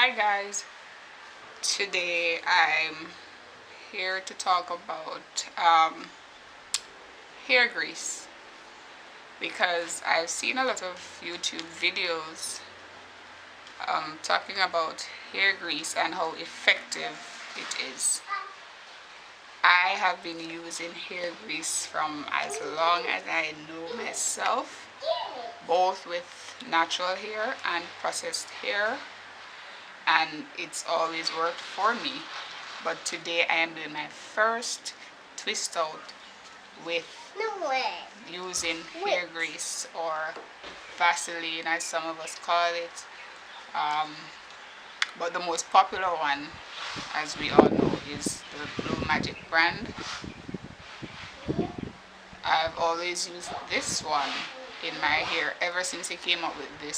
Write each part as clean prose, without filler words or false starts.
Hi guys, today I'm here to talk about hair grease because I've seen a lot of YouTube videos talking about hair grease and how effective it is. I have been using hair grease from as long as I know myself, both with natural hair and processed hair, and it's always worked for me. But today I am doing my first twist out with using hair grease, or Vaseline as some of us call it. But the most popular one, as we all know, is the Blue Magic brand. I've always used this one in my hair ever since he came up with the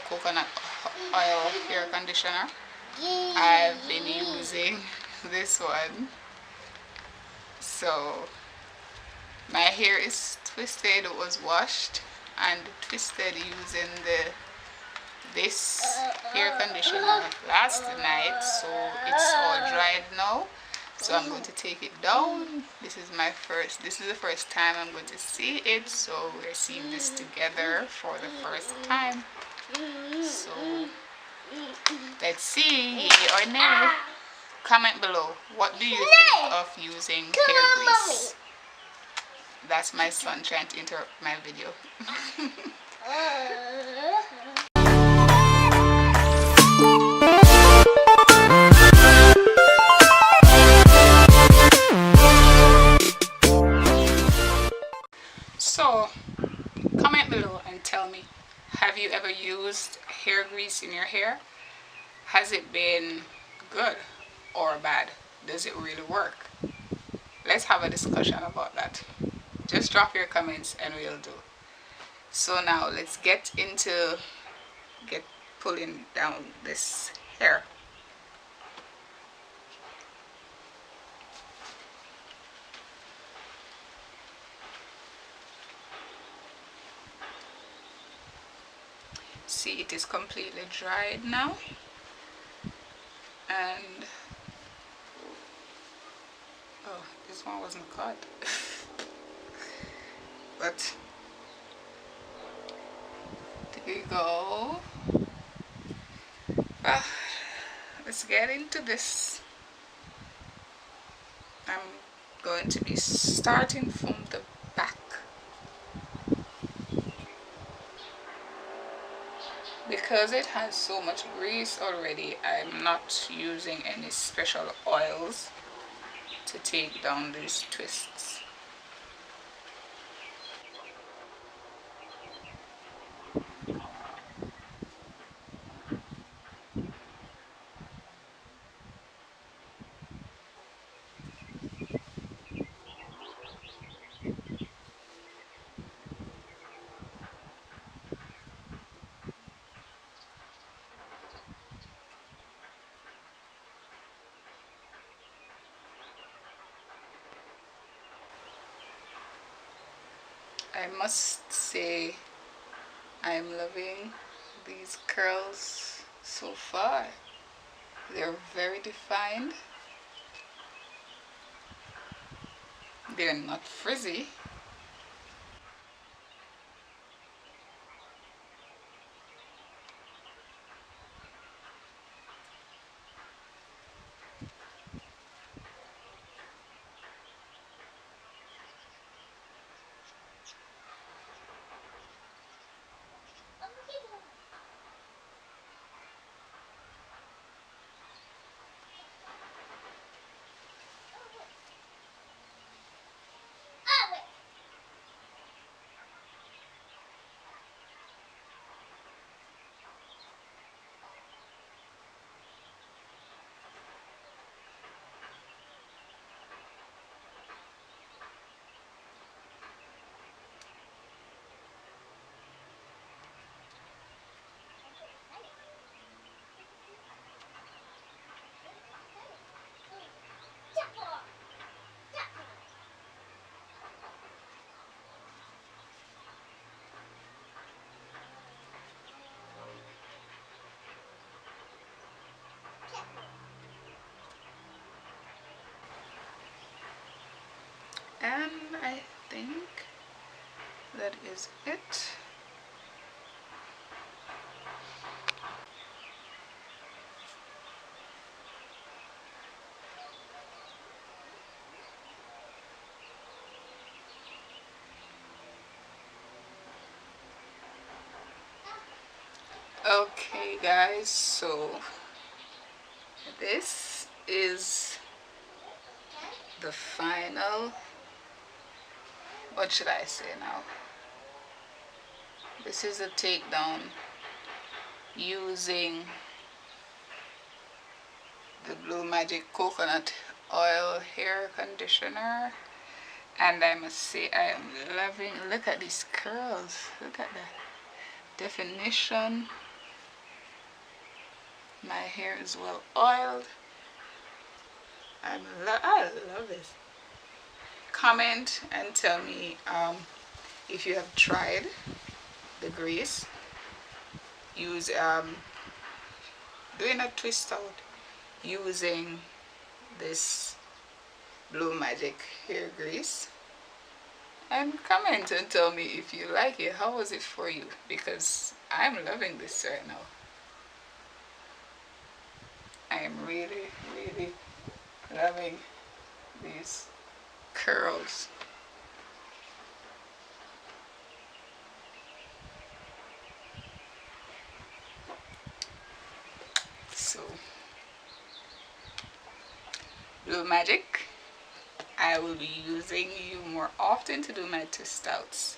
coconut oil hair conditioner. I've been using this one. So my hair is twisted. It was washed and twisted using this hair conditioner last night, so it's all dried now. So I'm going to take it down. This is the first time I'm going to see it, so we're seeing this together for the first time. So let's see, yay or nay. Comment below, what do you think of using hair grease? That's my son trying to interrupt my video. So comment below and tell me, have you ever used hair grease in your hair? Has it been good or bad? Does it really work? Let's have a discussion about that. Just drop your comments and we'll do. So now let's get pulling down this hair. See, it is completely dried now, and oh, this one wasn't cut. But there you go. Let's get into this. I'm going to be starting from the back because it has so much grease already. I'm not using any special oils to take down these twists. I must say I'm loving these curls so far. They're very defined. They're not frizzy. I think that is it. Okay guys, so this is the final, what should I say now? This is a takedown using the Blue Magic Coconut Oil Hair Conditioner. And I must say I am loving, look at these curls, look at the definition. My hair is well oiled. I love this. Comment and tell me if you have tried the grease. Use doing a twist out using this Blue Magic hair grease, and comment and tell me if you like it. How was it for you? Because I'm loving this right now. I am really loving these curls. So Blue Magic, I will be using you more often to do my twist outs.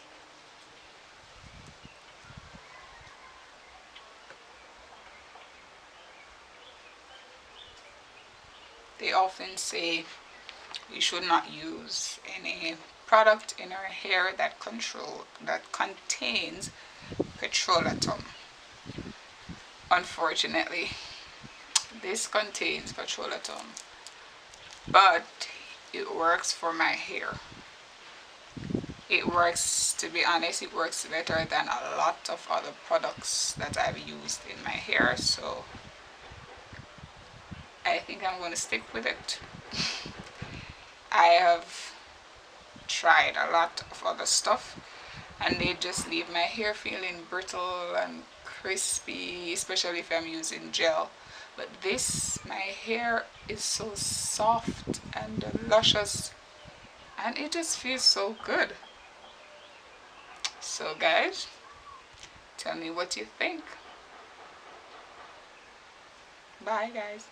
They often say we should not use any product in our hair that contains petrolatum. Unfortunately, this contains petrolatum, but it works for my hair. It works, to be honest, it works better than a lot of other products that I've used in my hair, so I think I'm going to stick with it. I have tried a lot of other stuff and they just leave my hair feeling brittle and crispy, especially if I'm using gel. But this, my hair is so soft and luscious and it just feels so good. So guys, tell me what you think. Bye guys.